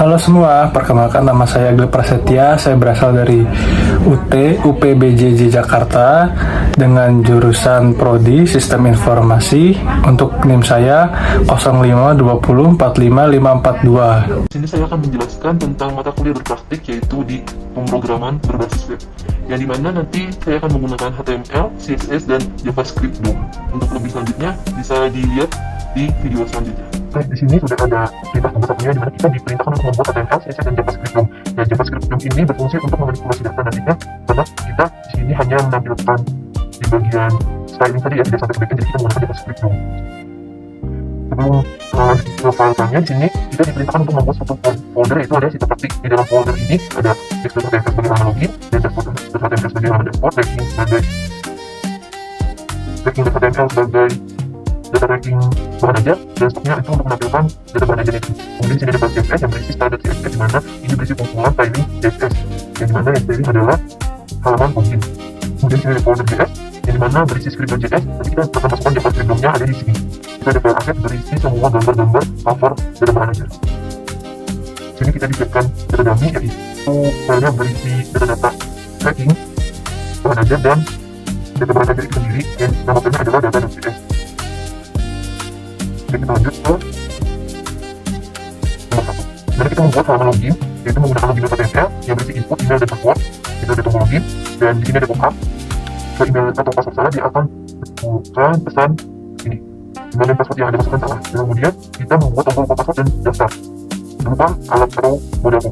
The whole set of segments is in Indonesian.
Halo semua, perkenalkan nama saya Agil Prasetya. Saya berasal dari UPBJJ Jakarta dengan jurusan Prodi Sistem Informasi. Untuk NIM saya 052045542. Di sini saya akan menjelaskan tentang mata kuliah berpraktik, yaitu di pemrograman berbasis web, yang dimana nanti saya akan menggunakan HTML, CSS, dan JavaScript DOM. Untuk lebih selanjutnya bisa dilihat di video selanjutnya. Baik, di sini sudah ada perintah nomor satunya, dimana kita diperintahkan untuk membuat HTML, CSS, dan JavaScript DOM. Dan JavaScript DOM ini berfungsi untuk memanipulasi data nantinya, karena kita di sini hanya menampilkan di bagian styling tadi ya, tidak sampai ke backend, jadi kita menggunakan JavaScript DOM. Sebelum lanjut ke file filenya, di sini kita diperintahkan untuk membuat suatu folder, yaitu ada sisa praktik. Di dalam folder ini ada text.html sebagai halaman login, dan text.html sebagai halaman dashboard, tracking.html sebagai data tracking bahan ajar, dan stoknya itu untuk menampilkan data bahan ajar itu. Kemudian di sini ada file CSS yang berisi style.css, di mana ini berisi kumpulan styling CSS, yang dimana yang styling adalah halaman login. Kemudian di sini ada folder JS, yang dimana berisi script.js, nanti kita akan masukkan JavaScript DOM-nya ada di sini. Kita ada file asset berisi semua gambar-gambar cover data bahan ajar. Sini kita disiapkan data dummy, yaitu filenya berisi data-data tracking bahan ajar dan data bahan ajar itu sendiri, yang nama filenya adalah data.cs. Oke, kita lanjut ke nomor 1. Jadi kita membuat halaman login, yaitu menggunakan login.html yang berisi input, email, dan password. Itu ada tombol login, dan di sini ada pop-up. Ke email atau password salah, dia akan menemukan pesan ini. Email dan password yang ada masukkan salah. Dan kemudian kita membuat tombol password dan daftar berupa alat atau modal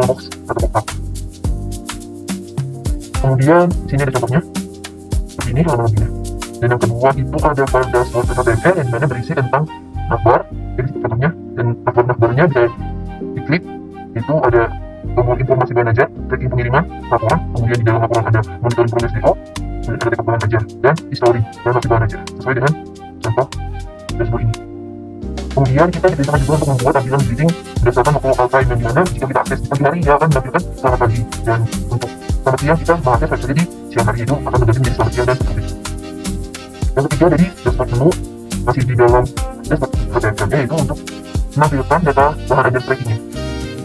box atau pop-up. Kemudian di sini ada contohnya. Seperti ini halaman loginnya. Dan yang kedua itu ada file dashboard.html yang dimana berisi tentang navbar, jadi contohnya, dan navbarnya bisa diklik. Itu ada tombol informasi bahan ajar, tracking pengiriman, laporan, kemudian di dalam laporan ada monitoring progress DO, kemudian ada backup bahan ajar, dan history transaksi bahan ajar, sesuai dengan contoh dashboard ini. Kemudian kita diperintahkan juga untuk membuat tampilan greeting berdasarkan waktu local time, yang dimana jika kita akses di pagi hari, dia akan menampilkan selamat pagi, dan untuk selamat siang kita mengakses website di siang hari, itu akan berganti menjadi selamat siang dan seterusnya. Yang ketiga dari dashboard menu masih di dalam dashboard HTML, yaitu untuk menampilkan data bahan ajar trackingnya.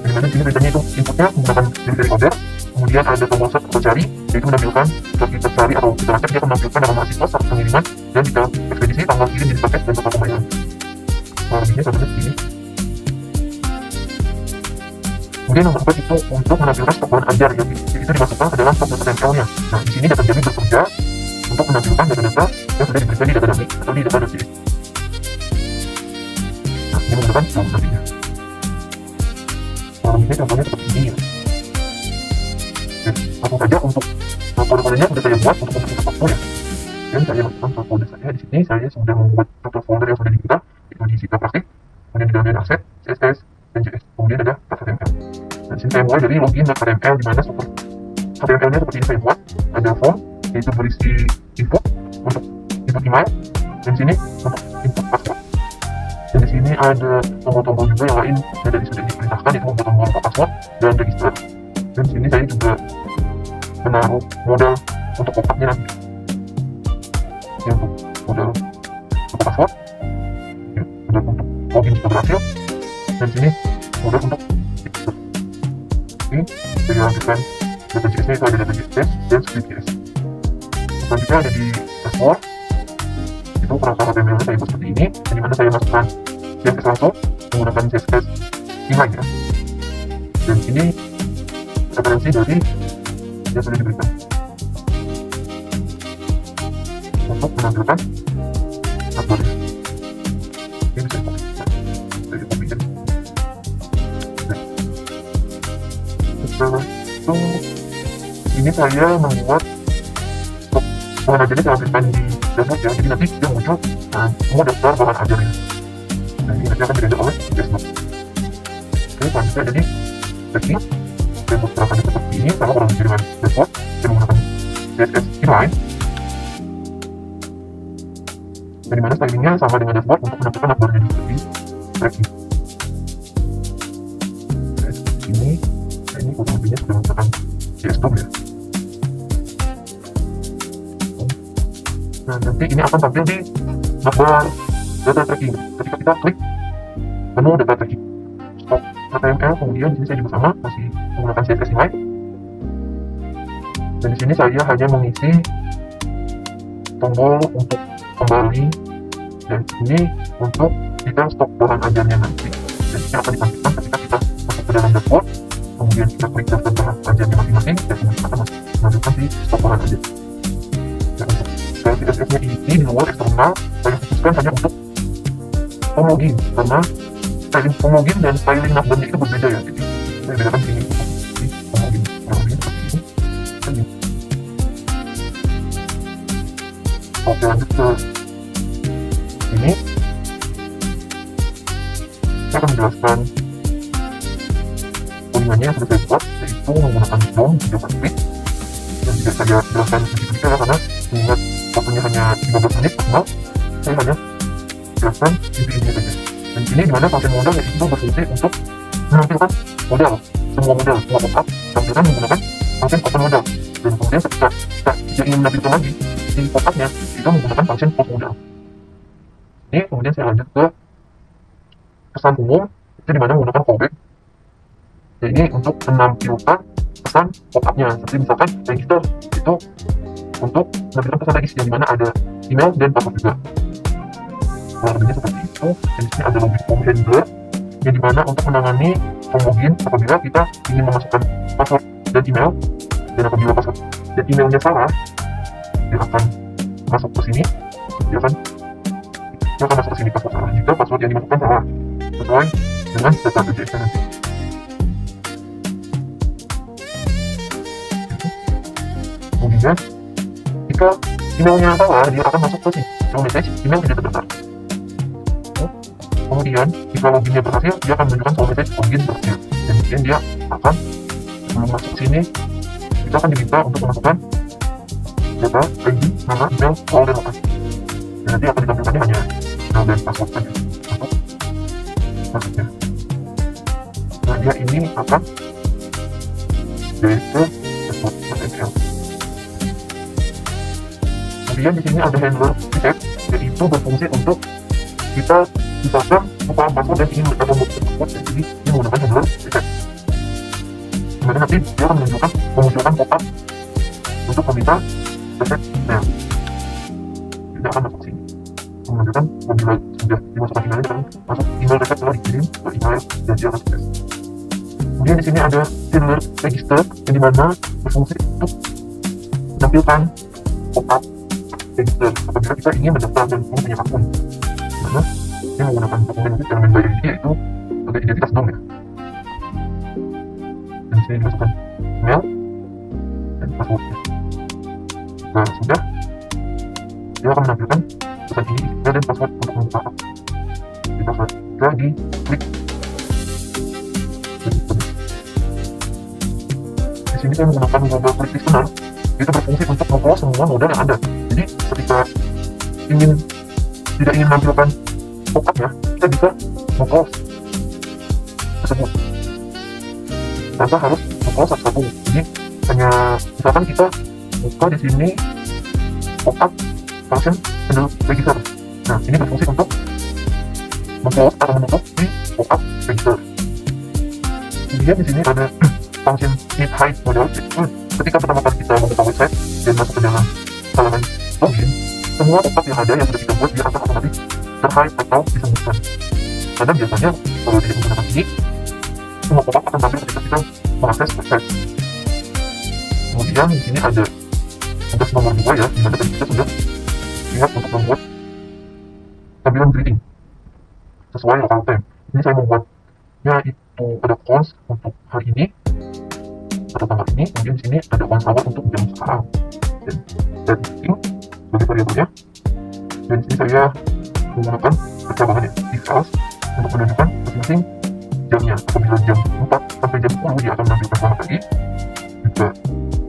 Dimana di sini perintahnya itu inputnya menggunakan delivery order, kemudian ada tombol search atau cari, yaitu menampilkan saat kita cari atau kita cek, dia akan menampilkan nama mahasiswa, start pengiriman, dan kita ekspedisi, tanggal kirim, jenis paket, dan total pembayaran. Lebihnya contohnya begini. Kemudian nomor 4 itu untuk menampilkan stok bahan ajar, yang itu dimasukkan ke dalam stok HTML-nya. Nah, di sini data dummy bekerja untuk menampilkan data-data yang sudah diberikan di data dummy atau di data.cs. Nah, ini menggunakan form nantinya. Form-nya contohnya seperti ini ya. Oke, langsung saja untuk folder-foldernya sudah saya buat untuk membentuk waktu ya. Dan saya masukkan ke folder saya. Di sini saya sudah membuat total folder yang sudah dibuka, itu di sita plastik, kemudian di dalamnya aset, CSS, dan JS. Kemudian ada HTML. Nah, di sini saya mulai dari login.html, di mana HTML-nya seperti ini saya buat. Ada form, yaitu berisi input untuk input email, dan sini untuk input password. Dan di sini ada tombol-tombol juga yang lain yang dari sudah diperintahkan, yaitu membuat tombol password dan register. Dan di sini saya juga menaruh modal untuk pop-up-nya nanti. Ini untuk modal untuk password, ya, modal untuk login sudah berhasil, dan di sini modal untuk register. Ini saya lanjutkan data JS-nya, itu ada data JS dan script JS. Selanjutnya ada di dashboard, itu perangkat HTML-nya saya buat seperti ini, di mana saya masukkan CSS langsung menggunakan CSS inline ya. Dan ini referensi dari yang sudah diberikan untuk menampilkan dashboard-nya. Ini bisa di-copy, saya copy dan setelah itu ini saya membuat bahan ajarnya saya ambilkan di dashboard ya, jadi nanti dia muncul semua daftar bahan ajarnya. Nah, ini nanti akan dirender oleh dashboard. Oke, selanjutnya jadi tracking. Saya buat perangkatnya seperti ini, sama kurang lebih dengan dashboard. Saya menggunakan CSS inline, dan dimana stylingnya sama dengan dashboard untuk menampilkan navbarnya di seperti tracking. Oke, seperti ini. Nah, ini kurang lebihnya sudah menggunakan CSS DOM ya. Nah, nanti ini akan tampil di navbar data tracking ketika kita klik menu data tracking. Stop HTML. Kemudian di sini saya juga sama, masih menggunakan CSS Line. Dan di sini saya hanya mengisi tombol untuk kembali, dan ini untuk kita stok bahan ajarnya nanti. Dan ini akan ditampilkan ketika kita masuk ke dalam dashboard, kemudian kita klik daftar bahan ajarnya masing-masing, dan kemudian kita akan menampilkan di stok bahan ajar. Dan untuk CSS-nya ini di luar eksternal, saya khususkan hanya untuk homogin, karena styling homogin dan styling navbarnya itu berbeda ya. Jadi saya bedakan di sini di homogin seperti ini. Oke, lanjut ke ini. Saya akan menjelaskan codingannya yang sudah saya buat, yaitu menggunakan DOM di JavaScript. Dan tidak saya jelaskan sedikit-sedikit ya, karena mengingat waktunya hanya 15 menit maksimal, saya hanya jelaskan inti-intinya saja. Dan di sini dimana function model yaitu berfungsi untuk menampilkan model, semua model, semua pop-up tampilkan menggunakan function open model. Dan kemudian ketika kita tidak ingin menampilkan lagi di pop-upnya, kita menggunakan function close model. Ini kemudian saya lanjut ke pesan umum, itu dimana menggunakan callback. Dan ini untuk menampilkan pesan pop-upnya, seperti misalkan register itu untuk menampilkan pesan register yang dimana ada email dan password juga. Kurang lebihnya seperti itu. Dan di sini ada login form handler yang dimana untuk menangani login apabila kita ingin memasukkan password dan email, dan apabila password dan emailnya salah, dia akan masuk ke sini, dia akan masuk ke sini password salah jika password yang dimasukkan salah sesuai dengan data BPJS nanti. Kemudian jika emailnya salah, dia akan masuk ke sini, show message email tidak terdaftar. Kemudian jika loginnya berhasil, dia akan menunjukkan show message login berhasil. Dan kemudian dia akan sebelum masuk ke sini, kita akan diminta untuk memasukkan data ID, nama, email, soal, dan lokasi. Dan nanti akan ditampilkannya hanya email dan password saja untuk masuknya. Nah, dia ini akan dari ke dashboard.ml. Kemudian di sini ada handler reset, yaitu berfungsi untuk kita misalkan lupa password dan ingin atau password, jadi ini menggunakan handler reset. Kemudian nanti dia akan memunculkan pop-up untuk meminta reset email. Tidak akan masuk sini. Menunjukkan apabila sudah dimasukkan emailnya, akan masuk email reset telah dikirim ke email dan dia akan sukses. Kemudian di sini ada handler register yang dimana berfungsi untuk menampilkan pop-up register apabila kita ingin mendaftar dan punya akun. Karena dia menggunakan dokumen elemen by ID, yaitu sebagai identitas DOM ya. Dan di sini dimasukkan email dan passwordnya. Nah, sudah, dia akan menampilkan pesan ini, email dan password untuk membuka akun. Kita saja di klik. Di sini saya menggunakan modal klik listener, itu berfungsi untuk membawa semua modal yang ada. Jadi ketika tidak ingin menampilkan pop-up-nya, kita bisa nge-close tersebut tanpa harus nge-close satu-satu. Jadi hanya misalkan kita buka di sini pop-up function handle register. Nah, ini berfungsi untuk meng-close atau menutup di pop-up register. Kemudian di sini ada function need hide model. Ketika pertama kali kita membuka website dan masuk ke dalam halaman login, semua pop-up yang ada yang sudah kita buat dia akan otomatis terhide atau disembunyikan. Karena biasanya kalau tidak menggunakan ini, semua pop-up akan tampil ketika kita mengakses website. Kemudian di sini ada tugas nomor 2 ya, dimana tadi kita sudah lihat untuk membuat tampilan greeting sesuai local time. Ini saya membuatnya itu ada cons untuk hari ini atau tanggal ini. Kemudian di sini ada on hour untuk jam sekarang dan greeting sebagai variabelnya. Dan di sini saya menggunakan percabangan ya, if else, untuk menunjukkan masing-masing jamnya. Apabila jam 4 sampai jam 10 dia akan menampilkan selamat pagi, jika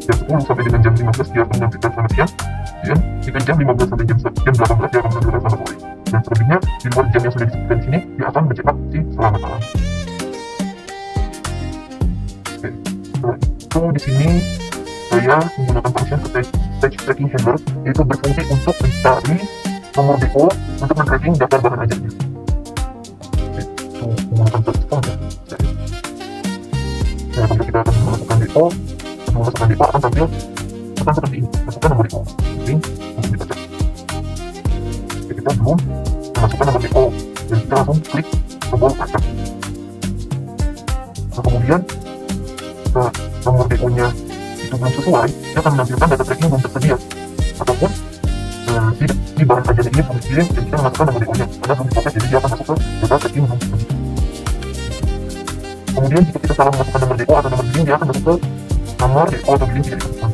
jam 10 sampai dengan jam 15 dia akan menampilkan selamat siang, dan jika jam 15 sampai jam 18 dia akan menampilkan selamat sore. Dan selebihnya di luar jam yang sudah disebutkan di sini dia akan mencetak si selamat malam. Oke, setelah itu di sini saya menggunakan function stage tracking handler, yaitu berfungsi untuk mencari nomor depo untuk men-tracking daftar bahan ajarnya. Itu menggunakan telepon ya. DO. Sebelum masukkan DO akan tampil pesan seperti ini. Masukkan nomor DO. Ini untuk dibaca. Oke, kita belum memasukkan nomor DO, dan kita langsung klik tombol acak. Nah, kemudian nomor DO-nya itu belum sesuai, dia akan menampilkan data tracking belum tersedia, ataupun di bahan ajar ini belum dikirim dan kita memasukkan nomor DO-nya karena belum diproses, jadi dia akan masuk ke data tracking belum tersedia. Kemudian jika kita salah memasukkan nomor DO atau nomor billing, dia akan masuk ke nomor DO atau billing tidak ditemukan.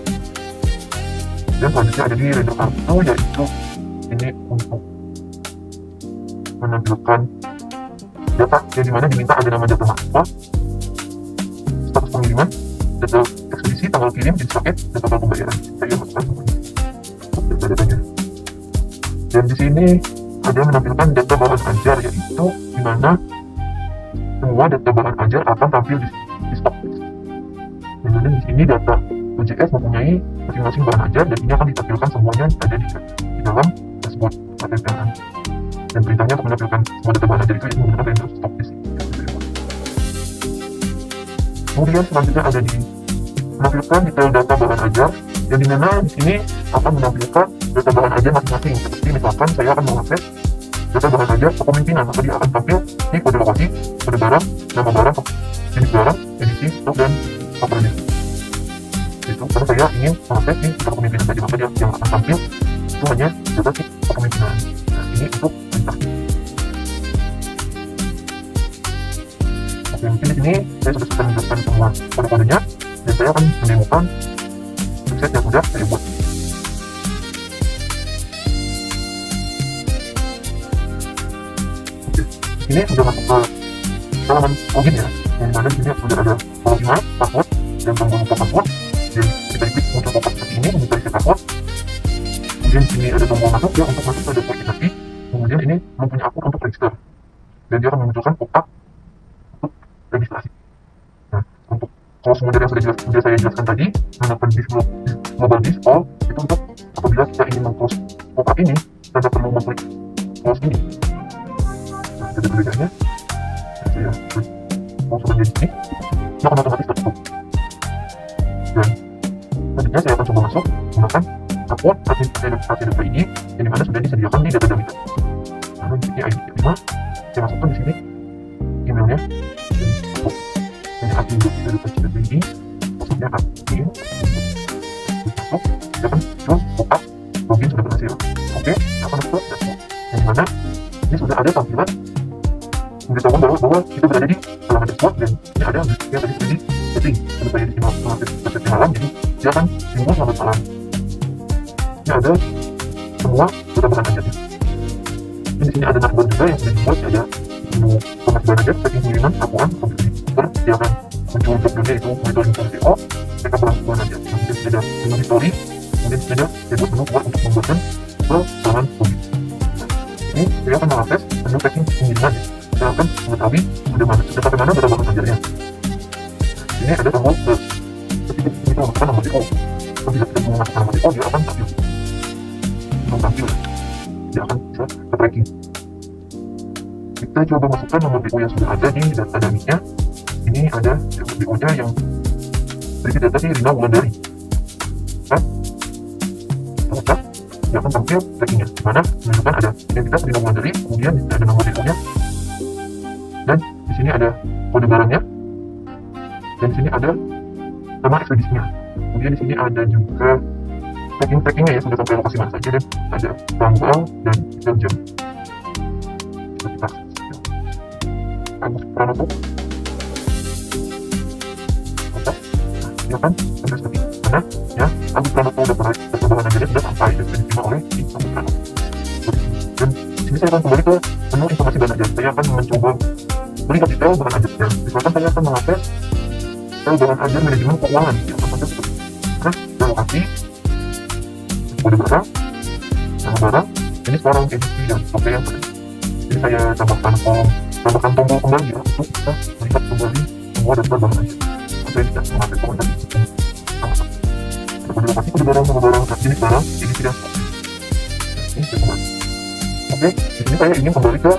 Dan selanjutnya ada di render kartu, yaitu ini untuk menampilkan data yang dimana diminta ada nama data mahasiswa, status pengiriman, data ekspedisi, tanggal kirim, jenis paket, dan total pembayaran. Saya masukkan semuanya data-datanya. Dan di sini ada menampilkan data bahan ajar, yaitu dimana semua data bahan ajar akan tampil di stok. Dan di sini data OJS mempunyai masing-masing bahan ajar, dan ini akan ditampilkan semuanya ada di dalam dashboard KPPLN. Dan perintahnya untuk menampilkan semua data bahan ajar itu menggunakan render stock di sini. Kemudian selanjutnya ada di menampilkan detail data bahan ajar, yang dimana di sini akan menampilkan data bahan ajar masing-masing. Seperti misalkan saya akan mengakses data bahan ajar kepemimpinan, maka dia akan tampil di kode lokasi, kode barang, nama barang, jenis barang, edisi, stok, dan coverage. Itu karena saya ingin mengakses di data kepemimpinan saja, maka dia yang akan tampil itu hanya data kepemimpinan. Nah, ini untuk perintah. Oke, mungkin di sini saya sudah selesai menjelaskan semua kode-kodenya, dan saya akan mendemokan website yang sudah saya buat. Oke, ini sudah masuk ke halaman login ya, yang mana di sini sudah ada login, password, dan tombol buka password. Dan kita klik muncul pop-up seperti ini untuk reset password. Kemudian di sini ada tombol masuk ya untuk masuk ke dashboard kita. Kemudian ini mempunyai akun untuk register, dan dia akan memunculkan pop-up untuk registrasi. Nah, untuk close model yang sudah saya jelaskan tadi, menggunakan global disk all itu untuk apabila kita ingin meng-close pop-up ini tanpa perlu mengklik close ini. Nah, itu bedanya. Saya klik masukkan di sini, dia akan otomatis tertutup. Dan selanjutnya saya akan coba masuk menggunakan akun admin.ac.id yang dimana sudah disediakan di data Damita. Lalu di sini ID 5, saya masukkan di sini emailnya, dan untuk admin.ac.id, maksudnya admin, masuk, dia akan muncul pop-up login sudah berhasil. Oke, akan masuk ke dashboard yang dimana ini sudah ada tampilan memberitahukan bahwa kita berada di halaman dashboard, dan ini ada yang tadi sudah di setting. Kalau saya di sini setting malam, jadi dia akan timbul selamat malam. Ini ada semua data bahan ajarnya. Ini di sini ada navbar juga yang sudah dibuat, ada menu informasi bahan ajar, setting pengiriman, laporan, komputer, dia akan muncul jobnya itu monitoring fungsi O, backup bahan ajar. Kemudian di sini ada menu history, kemudian di sini ada dashboard menu keluar untuk membuatkan ke halaman login. Ini saya akan mengakses menu tracking pengiriman. Saya akan mengetahui sudah mana data bahan ajarnya. Ini ada tombol ketika kita memasukkan nomor DO. Apabila kita memasukkan nomor DO, dia akan tampil. Belum tampil, dia akan bisa ke-tracking. Kita coba masukkan nomor DO yang sudah ada di data dummy-nya. Ini ada nomor DO-nya yang berisi data di Rina Wulandari. Kan? Kita cek, dia akan tampil tracking-nya, dimana menunjukkan ada identitas Rina Wulandari, kemudian di sini ada nomor DO-nya, dan di sini ada kode barangnya, dan di sini ada nama ekspedisinya. Kemudian di sini ada juga tracking-trackingnya ya, sudah sampai lokasi mana saja, dan ada tanggal dan jam. Kita Agus Pranoto. Oke, ya kan, sampai seperti mana ya, Agus Pranoto data bahan ajarnya sudah sampai dan sudah diterima oleh si Agus Pranoto. Dan di sini saya akan kembali ke menu informasi bahan ajar. Saya akan mencoba melihat detail bahan ajarnya. Misalkan saya akan mengakses detail bahan ajar manajemen keuangan, ya, contohnya seperti lokasi, kode barang, nama barang, jenis barang, edisi, dan oke yang tadi. Jadi saya tambahkan tombol kembali ya, untuk kita melihat kembali semua data bahan ajar. Saya tidak mengakses komentar di sini. Ada kode lokasi, kode barang, nama barang, jenis barang, edisi, dan oke. Ini saya kembali. Oke, di sini saya ingin kembali ke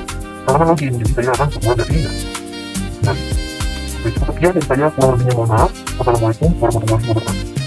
halaman login, jadi saya akan keluar dari ini. Kembali. Oke, cukup sekian dari saya, kurang lebihnya mohon maaf. Wassalamualaikum warahmatullahi wabarakatuh.